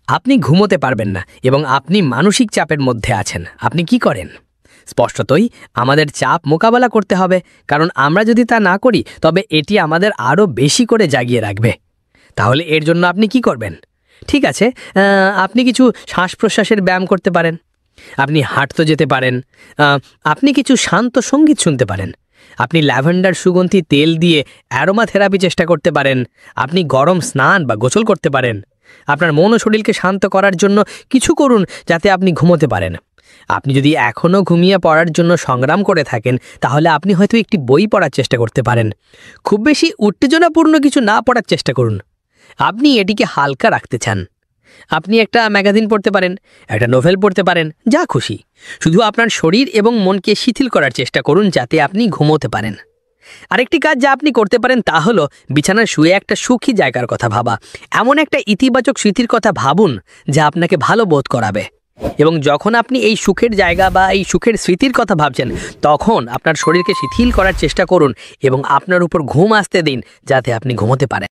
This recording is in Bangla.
আপনি ঘুমোতে পারবেন না এবং আপনি মানসিক চাপের মধ্যে আছেন। আপনি কি করেন? স্পষ্টতই আমাদের চাপ মোকাবেলা করতে হবে, কারণ আমরা যদি তা না করি তবে এটি আমাদের আরও বেশি করে জাগিয়ে রাখবে। তাহলে এর জন্য আপনি কি করবেন? ঠিক আছে, আপনি কিছু শ্বাস প্রশ্বাসের ব্যায়াম করতে পারেন, আপনি হাঁটতে যেতে পারেন, আপনি কিছু শান্ত সঙ্গীত শুনতে পারেন, আপনি ল্যাভেন্ডার সুগন্ধি তেল দিয়ে অ্যারোমা থেরাপি চেষ্টা করতে পারেন, আপনি গরম স্নান বা গোসল করতে পারেন। আপনার মন ও শরীরকে শান্ত করার জন্য কিছু করুন যাতে আপনি ঘুমোতে পারেন। আপনি যদি এখনও ঘুমিয়ে পড়ার জন্য সংগ্রাম করে থাকেন তাহলে আপনি হয়তো একটি বই পড়ার চেষ্টা করতে পারেন। খুব বেশি উত্তেজনাপূর্ণ কিছু না পড়ার চেষ্টা করুন। আপনি এটিকে হালকা রাখতে চান, আপনি একটা ম্যাগাজিন পড়তে পারেন, একটা নোভেল পড়তে পারেন, যা খুশি। শুধু আপনার শরীর এবং মনকে শিথিল করার চেষ্টা করুন যাতে আপনি ঘুমোতে পারেন। আরেকটি কাজ যা আপনি করতে পারেন তা হলো বিছানায় শুয়ে একটা সুখী জায়গার কথা ভাবা। এমন একটা ইতিবাচক স্মৃতির কথা ভাবুন যা আপনাকে ভালো বোধ করাবে। এবং যখন আপনি এই সুখের জায়গা বা এই সুখের স্মৃতির কথা ভাবছেন তখন আপনার শরীরকে শিথিল করার চেষ্টা করুন এবং আপনার উপর ঘুম আসতে দিন যাতে আপনি ঘুমোতে পারেন।